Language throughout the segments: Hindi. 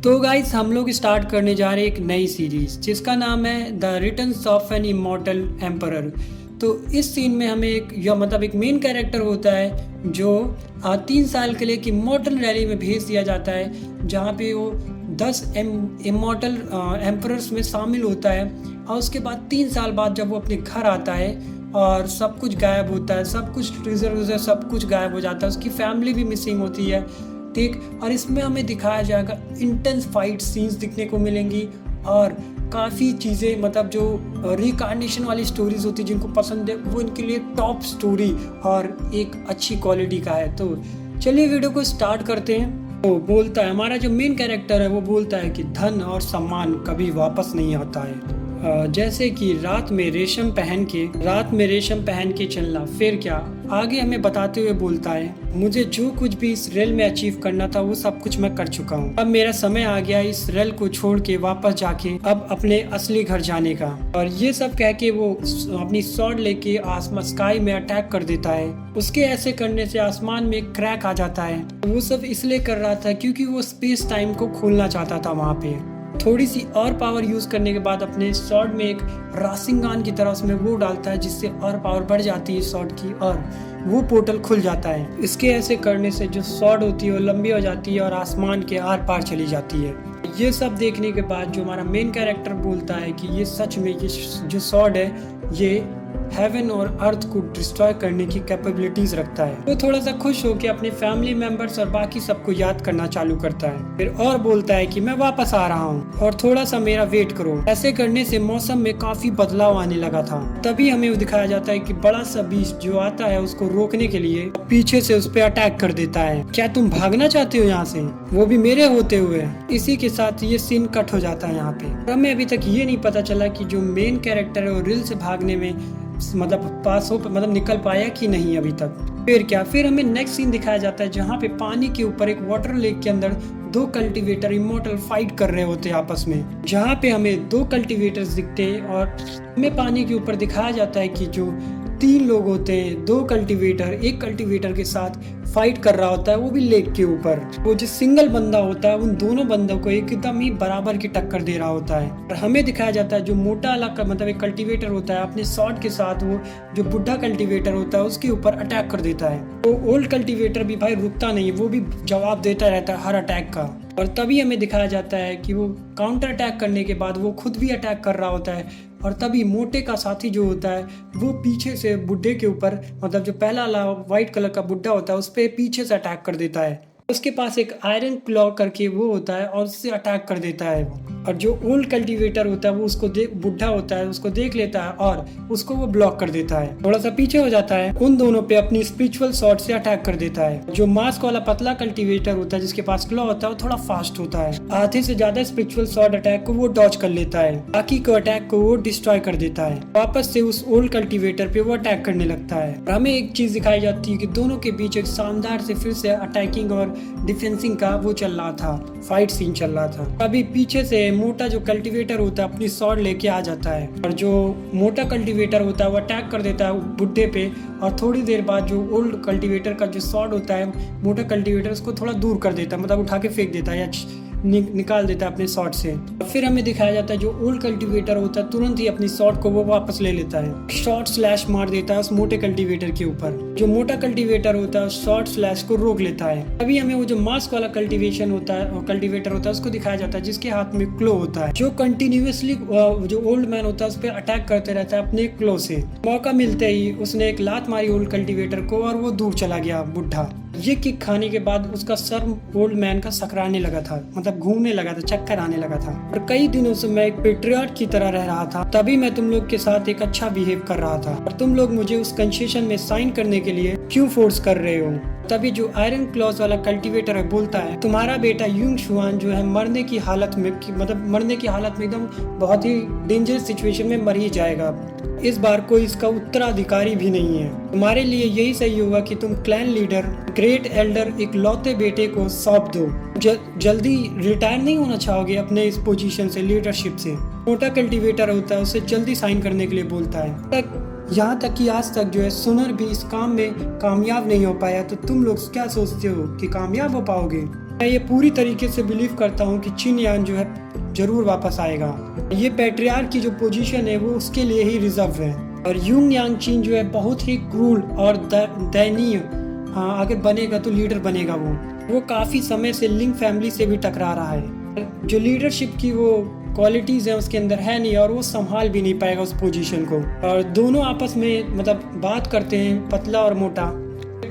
तो गाइस हम लोग स्टार्ट करने जा रहे हैं एक नई सीरीज जिसका नाम है the returns of an immortal emperor. तो इस सीन में हमें एक मेन कैरेक्टर होता है जो 3 साल के लिए एक इमॉर्टल रैली में भेज दिया जाता है, जहाँ पे वो 10 इमॉर्टल एम्परर्स में शामिल होता है। और उसके बाद 3 साल बाद जब वो अपने घर आता है और सब कुछ गायब होता है, सब कुछ ट्रेजर सब कुछ गायब हो जाता है, उसकी फैमिली भी मिसिंग होती है, ठीक। और इसमें हमें दिखाया जाएगा इंटेंस फाइट सीन्स दिखने को मिलेंगी और काफ़ी चीज़ें जो रिकार्नेशन वाली स्टोरीज होती है जिनको पसंद है वो इनके लिए टॉप स्टोरी और एक अच्छी क्वालिटी का है। तो चलिए वीडियो को स्टार्ट करते हैं। तो बोलता है हमारा जो मेन कैरेक्टर है वो बोलता है कि धन और सम्मान कभी वापस नहीं आता है। जैसे कि रात में रेशम पहन के चलना, फिर क्या आगे हमें बताते हुए बोलता है मुझे जो कुछ भी इस रेल में अचीव करना था वो सब कुछ मैं कर चुका हूँ। अब मेरा समय आ गया इस रेल को छोड़ के वापस जाके अब अपने असली घर जाने का। और ये सब कह के वो अपनी स्वॉर्ड लेके आसमान स्काई में अटैक कर देता है। उसके ऐसे करने से आसमान में क्रैक आ जाता है। वो सब इसलिए कर रहा था क्योंकि वो स्पेस टाइम को खोलना चाहता था। वहाँ पे थोड़ी सी और पावर यूज करने के बाद अपने स्वॉर्ड में एक रासिंगान की तरह उसमें वो डालता है जिससे और पावर बढ़ जाती है स्वॉर्ड की और वो पोर्टल खुल जाता है। इसके ऐसे करने से जो स्वॉर्ड होती है वो लंबी हो जाती है और आसमान के आर पार चली जाती है। ये सब देखने के बाद जो हमारा मेन कैरेक्टर बोलता है कि ये सच में ये जो स्वॉर्ड है ये हेवन और अर्थ को डिस्ट्रॉय करने की कैपेबिलिटीज रखता है। वो थोड़ा सा खुश होकर अपने फैमिली मेंबर्स और बाकी सबको याद करना चालू करता है। फिर और बोलता है कि मैं वापस आ रहा हूँ और थोड़ा सा मेरा वेट करो। ऐसे करने से मौसम में काफी बदलाव आने लगा था। तभी हमें दिखाया जाता है कि बड़ा सा बीस्ट जो आता है उसको रोकने के लिए पीछे से उस पर अटैक कर देता है। क्या तुम भागना चाहते हो यहाँ से, वो भी मेरे होते हुए? इसी के साथ ये सीन कट हो जाता है यहाँ पे। हमें अभी तक ये नहीं पता चला कि जो मेन कैरेक्टर है वो रिल से भागने में पास हो निकल पाया कि नहीं अभी तक। फिर क्या, फिर हमें नेक्स्ट सीन दिखाया जाता है जहाँ पे पानी के ऊपर एक वाटर लेक के अंदर 2 कल्टीवेटर इमॉर्टल फाइट कर रहे होते हैं आपस में, जहाँ पे हमें 2 कल्टीवेटर्स दिखते हैं और हमें पानी के ऊपर दिखाया जाता है कि जो 3 लोग होते हैं, 2 कल्टीवेटर एक कल्टीवेटर के साथ फाइट कर रहा होता है, वो भी लेक के ऊपर। वो जो सिंगल बंदा होता है उन दोनों बंदों को एकदम ही बराबर की टक्कर दे रहा होता है। और हमें दिखाया जाता है जो मोटा वाला एक कल्टीवेटर होता है अपने शॉट के साथ वो जो बुढ़ा कल्टीवेटर होता है उसके ऊपर अटैक कर देता है। तो ओल्ड कल्टीवेटर भी भाई रुकता नहीं, वो भी जवाब देता रहता है हर अटैक का। और तभी हमें दिखाया जाता है कि वो काउंटर अटैक करने के बाद वो खुद भी अटैक कर रहा होता है। और तभी मोटे का साथी जो होता है वो पीछे से बुड्ढे के ऊपर जो पहला व्हाइट कलर का बुड्ढा होता है उस पर पीछे से अटैक कर देता है। उसके पास एक आयरन क्लॉ करके वो होता है और उससे अटैक कर देता है। और जो ओल्ड कल्टीवेटर होता है वो उसको बुढ़ा होता है उसको देख लेता है और उसको वो ब्लॉक कर देता है, थोड़ा सा पीछे हो जाता है, उन दोनों पे अपनी स्पिरिचुअल शॉट से अटैक कर देता है। जो मास्क वाला पतला कल्टीवेटर होता है जिसके पास क्लॉ होता है वो थोड़ा फास्ट होता है, आधे से ज्यादा स्पिरिचुअल शॉट अटैक को वो डॉज कर लेता है, बाकी को अटैक को वो डिस्ट्रॉय कर देता है। वापस से उस ओल्ड कल्टीवेटर पे वो अटैक करने लगता है। और हमें एक चीज दिखाई जाती है कि दोनों के बीच एक शानदार से फिर से अटैकिंग और डिफेंसिंग का वो चल रहा था, फाइट सीन चल रहा था। अभी पीछे से मोटा जो कल्टीवेटर होता है अपनी स्वॉर्ड लेके आ जाता है और जो मोटा कल्टीवेटर होता है वो अटैक कर देता है बुड्ढे पे। और थोड़ी देर बाद जो ओल्ड कल्टीवेटर का जो स्वॉर्ड होता है मोटा कल्टीवेटर उसको थोड़ा दूर कर देता है, उठा के फेंक देता है या निकाल देता है अपने शॉट से। फिर हमें दिखाया जाता है जो ओल्ड कल्टीवेटर होता है तुरंत ही अपनी शॉट को वो वापस ले लेता है, शॉर्ट स्लैश मार देता है उस मोटे कल्टीवेटर के ऊपर। जो मोटा कल्टीवेटर होता है शॉर्ट स्लैश को रोक लेता है। अभी हमें वो जो मास्क वाला कल्टीवेटर होता है उसको दिखाया जाता है जिसके हाथ में क्लो होता है, जो कंटिन्यूअसली जो ओल्ड मैन होता है उस पर अटैक करते रहता है अपने क्लो से। मौका मिलते ही उसने एक लात मारी ओल्ड कल्टीवेटर को और वो दूर चला गया बुढ़ा। ये किक खाने के बाद उसका सर ओल्ड मैन का सकराने लगा था, घूमने लगा था, चक्कर आने लगा था। और कई दिनों से मैं एक पेट्रियट की तरह रह रहा था, तभी मैं तुम लोग के साथ एक अच्छा बिहेव कर रहा था और तुम लोग मुझे उस कंसेशन में साइन करने के लिए क्यों फोर्स कर रहे हो? तभी जो आयरन क्लॉज वाला कल्टीवेटर है बोलता है तुम्हारा बेटा युंग शुआन जो है मरने की हालत में एकदम बहुत ही डेंजरस सिचुएशन में मर ही जाएगा। इस बार कोई इसका उत्तराधिकारी भी नहीं है। तुम्हारे लिए यही सही होगा कि तुम क्लैन लीडर ग्रेट एल्डर एक लौते बेटे को सौंप दो। जल्दी रिटायर नहीं होना चाहोगे अपने इस पोजीशन से, लीडरशिप से? मोटा कल्टीवेटर होता है उसे जल्दी साइन करने के लिए बोलता है। यहाँ तक कि आज तक जो है सुनर भी इस काम में कामयाब नहीं हो पाया, तो तुम लोग क्या सोचते हो कि कामयाब हो पाओगे? मैं ये पूरी तरीके से बिलीव करता हूँ कि चिन यांग जो है जरूर वापस आएगा। ये पैट्रियार्क की जो पोजीशन है वो उसके लिए ही रिजर्व है। और यूंग यांग चिन जो है बहुत ही क्रूर और दयनीय, हाँ अगर बनेगा तो लीडर बनेगा। वो काफ़ी समय से लिंग फैमिली से भी टकरा रहा है। जो लीडरशिप की वो क्वालिटीज़ हैं उसके अंदर है नहीं, और वो संभाल भी नहीं पाएगा उस पोजीशन को। और दोनों आपस में मतलब बात करते हैं, पतला और मोटा।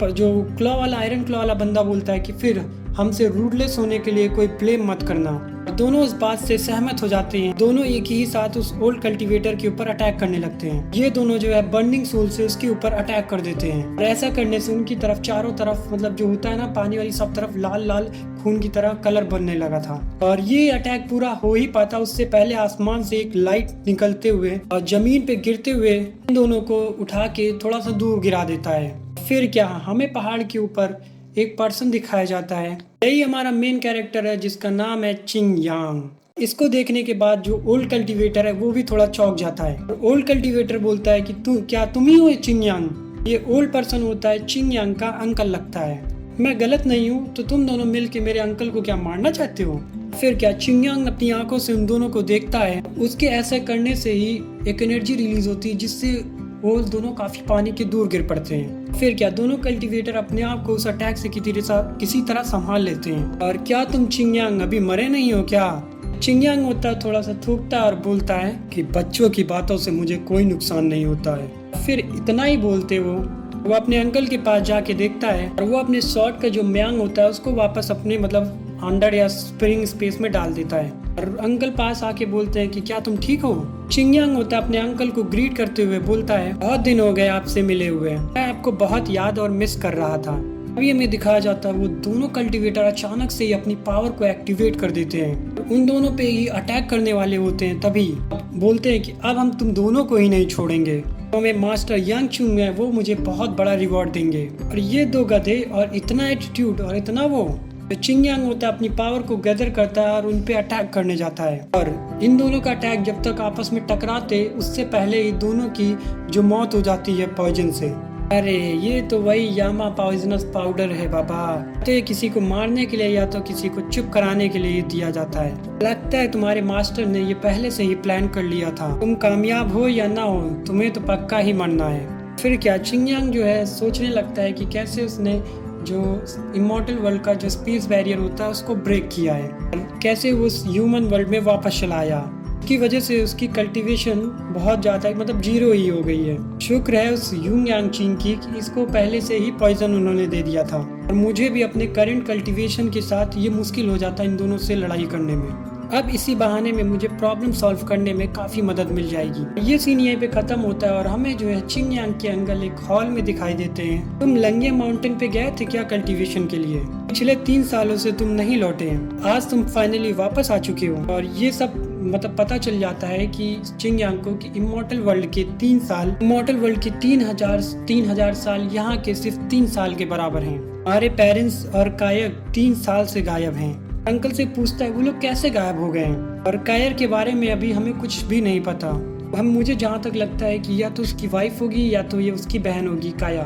पर जो क्लॉ वाला, आयरन क्लॉ वाला बंदा बोलता है कि फिर हमसे रूडलेस होने के लिए कोई ब्लेम मत करना। दोनों इस बात से सहमत हो जाते हैं। दोनों एक ही साथ उस ओल्ड कल्टीवेटर के ऊपर अटैक करने लगते हैं। ये दोनों जो है बर्निंग सोल से उसके ऊपर अटैक कर देते हैं। और ऐसा करने से उनकी तरफ चारों तरफ मतलब जो होता है ना पानी वाली, सब तरफ लाल लाल खून की तरह कलर बनने लगा था। और ये अटैक पूरा हो ही पाता उससे पहले आसमान से एक लाइट निकलते हुए और जमीन पे गिरते हुए इन दोनों को उठा के थोड़ा सा दूर गिरा देता है। फिर क्या, हमें पहाड़ के ऊपर एक पर्सन दिखाया जाता है। यही हमारा मेन कैरेक्टर है जिसका नाम है चिन यांग। इसको देखने के बाद जो ओल्ड कल्टीवेटर है वो भी थोड़ा चौंक जाता है। और ओल्ड कल्टीवेटर बोलता है कि तुम ही हो चिन यांग। ये ओल्ड पर्सन होता है चिन यांग का अंकल लगता है। मैं गलत नहीं हूँ तो तुम दोनों मिलके मेरे अंकल को क्या मारना चाहते हो? फिर क्या, चिन यांग अपनी आंखों से उन दोनों को देखता है। उसके ऐसा करने से ही एक एनर्जी रिलीज होती है जिससे वो दोनों काफी पानी के दूर गिर पड़ते हैं। फिर क्या, दोनों कल्टीवेटर अपने आप को उस अटैक से किसी तरह संभाल लेते हैं। और क्या तुम चिन यांग अभी मरे नहीं हो क्या? चिन यांग होता है थोड़ा सा थूकता और बोलता है कि बच्चों की बातों से मुझे कोई नुकसान नहीं होता है। फिर इतना ही बोलते वो अपने अंकल के पास जाके देखता है और वो अपने शॉर्ट का जो म्यांग होता है उसको वापस अपने मतलब अंडर या स्प्रिंग स्पेस में डाल देता है। और अंकल पास आके बोलते हैं कि क्या तुम ठीक हो? चिन यांग होता है अपने अंकल को ग्रीट करते हुए बोलता है बहुत दिन हो गए आपसे मिले हुए, मैं आपको बहुत याद और मिस कर रहा था। अभी हमें दिखाया जाता है वो दोनों कल्टीवेटर अचानक से ही अपनी पावर को एक्टिवेट कर देते हैं। उन दोनों पे ही अटैक करने वाले होते हैं। तभी बोलते हैं कि अब हम तुम दोनों को ही नहीं छोड़ेंगे। तो हमें मास्टर यांग चुंग है वो मुझे बहुत बड़ा रिवॉर्ड देंगे। और ये दो गधे और इतना एटीट्यूड और इतना वो, तो चिन यांग होता है अपनी पावर को गैदर करता है और उन पे अटैक करने जाता है। और इन दोनों का अटैक जब तक आपस में टकराते उससे पहले ही दोनों की जो मौत हो जाती है पॉइजन से। अरे ये तो वही यामा पॉइजनस पाउडर है बाबा। तो ये किसी को मारने के लिए या तो किसी को चुप कराने के लिए दिया जाता है। लगता है तुम्हारे मास्टर ने ये पहले से ही प्लान कर लिया था। तुम कामयाब हो या ना हो तुम्हें तो पक्का ही मरना है। फिर क्या, चिन यांग जो है सोचने लगता है कि कैसे उसने जो इमॉर्टल वर्ल्ड का जो स्पेस बैरियर होता है उसको ब्रेक किया है, कैसे वो उस ह्यूमन वर्ल्ड में वापस चला आया। की वजह से उसकी कल्टीवेशन बहुत ज़्यादा मतलब जीरो ही हो गई है। शुक्र है उस यूंग यांग चिन की कि इसको पहले से ही पॉइजन उन्होंने दे दिया था। और मुझे भी अपने करंट कल्टीवेशन के साथ ये मुश्किल हो जाता इन दोनों से लड़ाई करने में। अब इसी बहाने में मुझे प्रॉब्लम सॉल्व करने में काफ़ी मदद मिल जाएगी। ये सीन यहीं पे ख़त्म होता है और हमें जो है चिन यांग के अंकल एक हॉल में दिखाई देते हैं। तुम लंगे माउंटेन पे गए थे क्या कल्टीवेशन के लिए? पिछले 3 सालों से तुम नहीं लौटे हैं, आज तुम फाइनली वापस आ चुके हो। और ये सब मतलब पता चल जाता है कि चिन यांग को कि इमॉर्टल वर्ल्ड के 3 साल, इमॉर्टल वर्ल्ड के 3000 साल यहाँ के सिर्फ 3 साल के बराबर हैं। हमारे पेरेंट्स और कायर 3 साल से गायब हैं। अंकल से पूछता है वो लोग कैसे गायब हो गए हैं। और कायर के बारे में अभी हमें कुछ भी नहीं पता। मुझे जहाँ तक लगता है कि या तो उसकी वाइफ होगी या तो ये उसकी बहन होगी काया,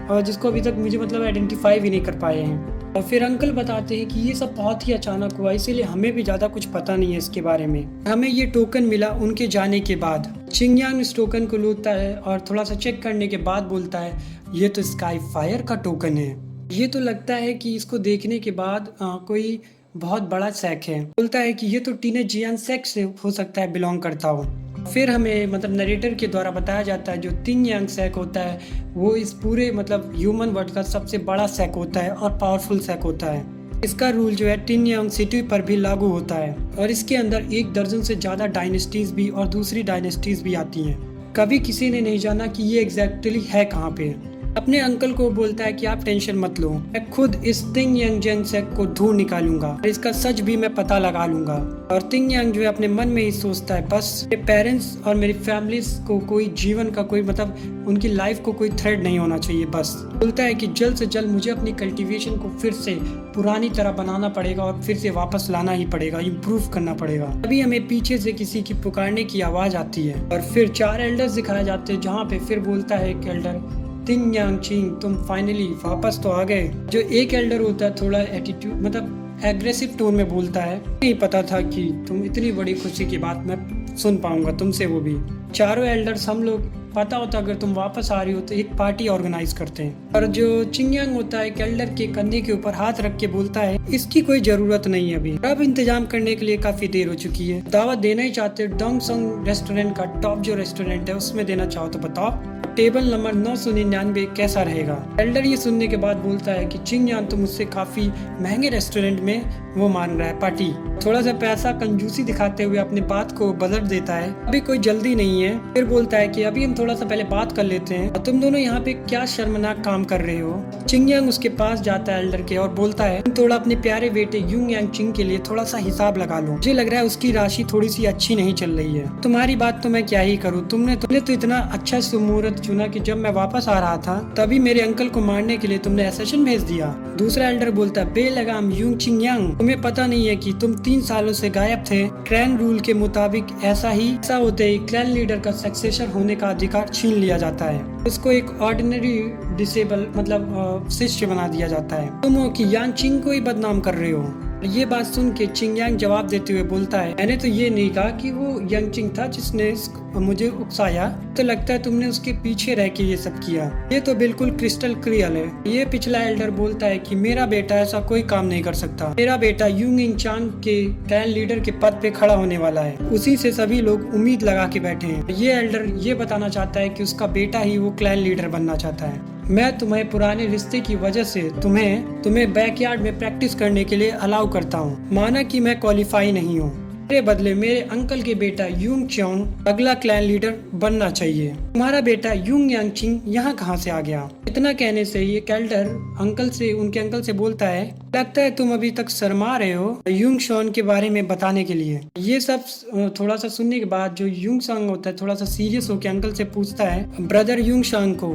और जिसको अभी तक मुझे मतलब आइडेंटिफाई भी नहीं कर पाए हैं। और फिर अंकल बताते हैं कि ये सब बहुत ही अचानक हुआ, इसीलिए हमें भी ज़्यादा कुछ पता नहीं है इसके बारे में। हमें ये टोकन मिला उनके जाने के बाद। चिन यांग इस टोकन को लेता है और थोड़ा सा चेक करने के बाद बोलता है ये तो स्काई फायर का टोकन है। ये तो लगता है कि इसको देखने के बाद कोई बहुत बड़ा सेक है। बोलता है कि ये तो टीनेज जियान सेक से हो सकता है बिलोंग करता हो। फिर हमें मतलब नरेटर के द्वारा बताया जाता है जो तिन यांग सेक होता है वो इस पूरे मतलब ह्यूमन वर्ल्ड का सबसे बड़ा सेक होता है और पावरफुल सेक होता है। इसका रूल जो है टिन यांग सिटी पर भी लागू होता है और इसके अंदर 1 दर्जन से ज़्यादा डायनेस्टीज भी और दूसरी डायनेस्टीज भी आती हैं। कभी किसी ने नहीं जाना कि ये एग्जैक्टली है कहाँ पे। अपने अंकल को बोलता है कि आप टेंशन मत लो, मैं खुद इस तिंग यांग जेन सेक को ढूंढ निकालूंगा और इसका सच भी मैं पता लगा लूंगा। और तिंग यांग जो है अपने मन में ही सोचता है बस मेरे पेरेंट्स और मेरी फैमिलीज को कोई जीवन का कोई मतलब उनकी लाइफ को कोई थ्रेट नहीं होना चाहिए। बस बोलता है कि जल्द से जल्द मुझे अपनी कल्टीवेशन को फिर से पुरानी तरह बनाना पड़ेगा और फिर से वापस लाना ही पड़ेगा, इम्प्रूव करना पड़ेगा। अभी हमें पीछे से किसी की पुकारने की आवाज आती है और फिर 4 एल्डर्स दिखाए जाते हैं जहाँ पे फिर बोलता है एक एल्डर तिंग यांग चिंग तुम फाइनली वापस तो आ गए। जो एक एल्डर होता है थोड़ा एटीट्यूड मतलब एग्रेसिव टोन में बोलता है, नहीं पता था कि तुम इतनी बड़ी खुशी की बात मैं सुन पाऊंगा तुमसे, वो भी चारों एल्डर्स। हम लोग पता होता अगर तुम वापस आ रही हो तो एक पार्टी ऑर्गेनाइज करते हैं। और जो चिंगयांग होता है एल्डर के कंधे के ऊपर हाथ रख के बोलता है, इसकी कोई जरूरत नहीं है अभी, अब इंतजाम करने के लिए काफी देर हो चुकी है। दावत देना ही चाहते हो डोंगसंग रेस्टोरेंट का, टॉप जो रेस्टोरेंट है उसमें देना चाहो तो बताओ, टेबल नंबर 999 कैसा रहेगा। एल्डर ये सुनने के बाद बोलता है कि चिंगयांग तो मुझसे काफी महंगे रेस्टोरेंट में वो मान रहा है पार्टी। थोड़ा सा पैसा कंजूसी दिखाते हुए अपने बात को बदल देता है, अभी कोई जल्दी नहीं है। फिर बोलता है कि अभी हम थोड़ा सा पहले बात कर लेते हैं, तुम दोनों यहाँ पे क्या शर्मनाक काम कर रहे हो। चिंगयांग उसके पास जाता है एल्डर के और बोलता है, तुम थोड़ा अपने प्यारे बेटे यूंग यांग चिंग के लिए थोड़ा सा हिसाब लगा लो, मुझे लग रहा है उसकी राशि थोड़ी सी अच्छी नहीं चल रही है। तुम्हारी बात तो मैं क्या ही करूँ, तुमने तो इतना अच्छा सुमुहूर्त चुना कि जब मैं वापस आ रहा था तभी मेरे अंकल को मारने के लिए तुमने असैसिन भेज दिया। दूसरा एल्डर बोलता है, बेलगाम यूंग चिंगयांग, तुम्हें पता नहीं है कि तुम 3 सालों से गायब थे। क्लैन रूल के मुताबिक ऐसा होते ही क्लैन लीडर का सक्सेसर होने का अधिकार छीन लिया जाता है, उसको एक ऑर्डिनरी डिसेबल मतलब शिष्य बना दिया जाता है। तुम हो कि यांग चिंग को ही बदनाम कर रहे हो। ये बात सुन के चिंगयांग जवाब देते हुए बोलता है, मैंने तो ये नहीं कहा कि वो यांग चिंग था जिसने मुझे उकसाया, तो लगता है तुमने उसके पीछे रह के ये सब किया। ये तो बिल्कुल क्रिस्टल क्लियर है। ये पिछला एल्डर बोलता है कि मेरा बेटा ऐसा कोई काम नहीं कर सकता, मेरा बेटा यूंग इंग चांग के क्लैन लीडर के पद पे खड़ा होने वाला है, उसी से सभी लोग उम्मीद लगा के बैठे हैं। ये एल्डर ये बताना चाहता है कि उसका बेटा ही वो क्लैन लीडर बनना चाहता है। मैं तुम्हें पुराने रिश्ते की वजह से तुम्हें बैकयार्ड में प्रैक्टिस करने के लिए अलाउ करता हूँ, माना कि मैं क्वालिफाई नहीं हूँ। मेरे बदले मेरे अंकल के बेटा यूंग चोंग अगला क्लैन लीडर बनना चाहिए। तुम्हारा बेटा यूंग यांग चिंग यहाँ कहाँ से आ गया। इतना कहने से ये एल्डर उनके अंकल से बोलता है, लगता है तुम अभी तक शर्मा रहे हो यूंग शॉन के बारे में बताने के लिए। ये सब थोड़ा सा सुनने के बाद जो यूंग सांग होता है थोड़ा सा सीरियस होकर अंकल से पूछता है, ब्रदर यूंग शांग को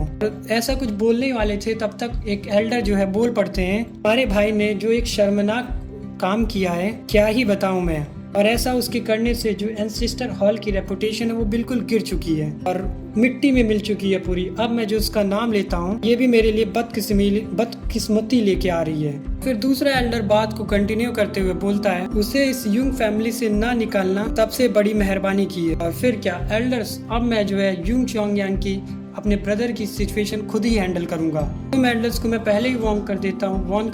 ऐसा कुछ बोलने वाले थे, तब तक एक एल्डर जो है बोल पड़ते हैं, हमारे भाई ने जो एक शर्मनाक काम किया है क्या ही बताऊं मैं, और ऐसा उसके करने से जो एंसेस्टर हॉल की रेपुटेशन है वो बिल्कुल गिर चुकी है और मिट्टी में मिल चुकी है पूरी। अब मैं जो उसका नाम लेता हूँ ये भी मेरे लिए बदकिस्मती लेके आ रही है। फिर दूसरा एल्डर बात को कंटिन्यू करते हुए बोलता है, उसे इस यूंग फैमिली से ना निकालना तब से बड़ी मेहरबानी की है। और फिर क्या एल्डर्स, अब मैं जो है यूंग चोंगयांग की अपने ब्रदर की सिचुएशन खुद ही हैंडल करूंगा। तुम एल्डर्स को मैं पहले ही वार्न कर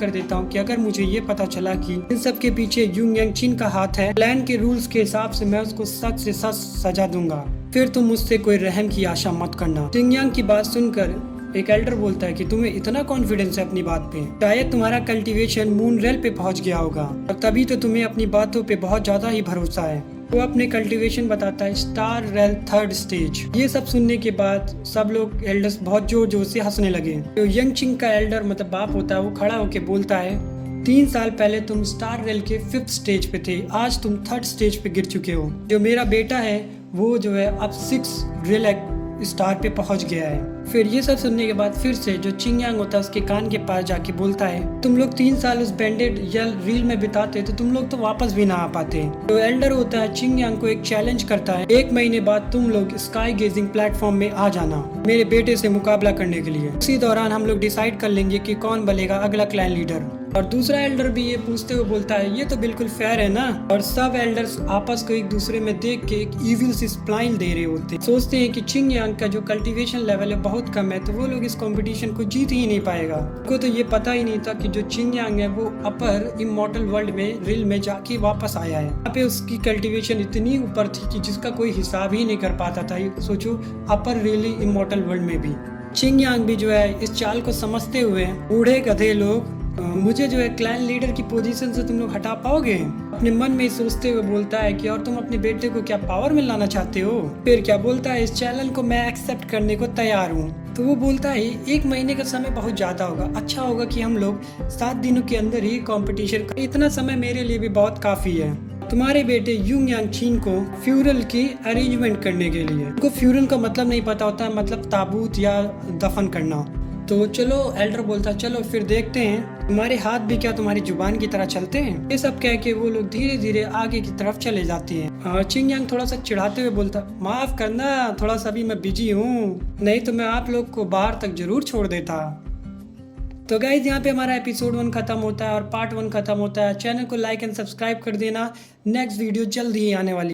देता हूँ कि अगर मुझे ये पता चला कि इन सब के पीछे यूंग यांग चिन का हाथ है, प्लान के रूल्स के हिसाब से मैं उसको सख्त से सख्त सजा दूंगा। फिर तुम मुझसे कोई रहम की आशा मत करना। चिंगयांग की बात सुनकर एक एल्डर बोलता है कि तुम्हें इतना कॉन्फिडेंस है अपनी बात पे, शायद तुम्हारा कल्टीवेशन मून रेल पे पहुंच गया होगा और तभी तो तुम्हें अपनी बातों पे बहुत ज्यादा ही भरोसा है। वो अपने कल्टीवेशन बताता है, स्टार रेल 3rd स्टेज। ये सब सुनने के बाद सब लोग एल्डर्स बहुत जोर जोर से हंसने लगे। जो यंग चिंग का एल्डर मतलब बाप होता है वो खड़ा होके बोलता है, 3 साल पहले तुम स्टार रेल के 5th स्टेज पे थे, आज तुम 3rd स्टेज पे गिर चुके हो। जो मेरा बेटा है वो जो है अब 6 रेल स्टार पे पहुंच गया है। फिर ये सब सुनने के बाद फिर से जो चिंगयांग होता है उसके कान के पास जाके बोलता है, तुम लोग 3 साल उस बैंडेड या रील में बिताते तो तुम लोग तो वापस भी ना आ पाते। तो एल्डर होता है चिंगयांग को एक चैलेंज करता है, 1 महीने बाद तुम लोग स्काई गेजिंग प्लेटफॉर्म में आ जाना मेरे बेटे से मुकाबला करने के लिए। उसी दौरान हम लोग डिसाइड कर लेंगे कि कौन बनेगा अगला क्लैन लीडर। और दूसरा एल्डर भी ये पूछते हुए बोलता है, ये तो बिल्कुल फेयर है ना। और सब एल्डर्स आपस को एक दूसरे में देख के एक इविल सी स्माइल दे रहे होते, सोचते हैं कि चिंगयांग का जो कल्टीवेशन लेवल है बहुत कम है तो वो लोग इस कंपटीशन को जीत ही नहीं पाएगा। उनको तो ये पता ही नहीं था कि जो चिंगयांग है वो अपर इमॉर्टल वर्ल्ड में रिल में जाके वापस आया है। यहाँ पे उसकी कल्टीवेशन इतनी ऊपर थी कि जिसका कोई हिसाब ही नहीं कर पाता था। सोचो अपर रियली इमॉर्टल वर्ल्ड में भी। चिंगयांग भी जो है इस चाल को समझते हुए, बूढ़े गधे लोग, मुझे जो है क्लैन लीडर की पोजीशन से तुम लोग हटा पाओगे, अपने मन में सोचते हुए बोलता है कि और तुम अपने बेटे को क्या पावर में लाना चाहते हो। फिर क्या बोलता है, इस चैनल को मैं एक्सेप्ट करने को तैयार हूँ। तो वो बोलता है 1 महीने का समय बहुत ज्यादा होगा, अच्छा होगा कि हम लोग 7 दिनों के अंदर ही कंपटीशन करें, इतना समय मेरे लिए भी बहुत काफी है तुम्हारे बेटे यूंग यांग चिन को फ्यूरल की अरेंजमेंट करने के लिए। उनको फ्यूरल का मतलब नहीं पता होता है, मतलब ताबूत या दफन करना। तो चलो एल्डर बोलता, चलो फिर देखते हैं तुम्हारे हाथ भी क्या तुम्हारी जुबान की तरह चलते हैं। ये सब कह के वो लोग धीरे धीरे आगे की तरफ चले जाते हैं। चिंगयांग थोड़ा सा चिढ़ाते हुए बोलता, माफ करना थोड़ा सा भी मैं बिजी हूँ, नहीं तो मैं आप लोग को बाहर तक जरूर छोड़ देता। तो गाइज यहाँ पे हमारा एपिसोड 1 खत्म होता है और पार्ट 1 खत्म होता है। चैनल को लाइक एंड सब्सक्राइब कर देना, नेक्स्ट वीडियो जल्द ही आने वाली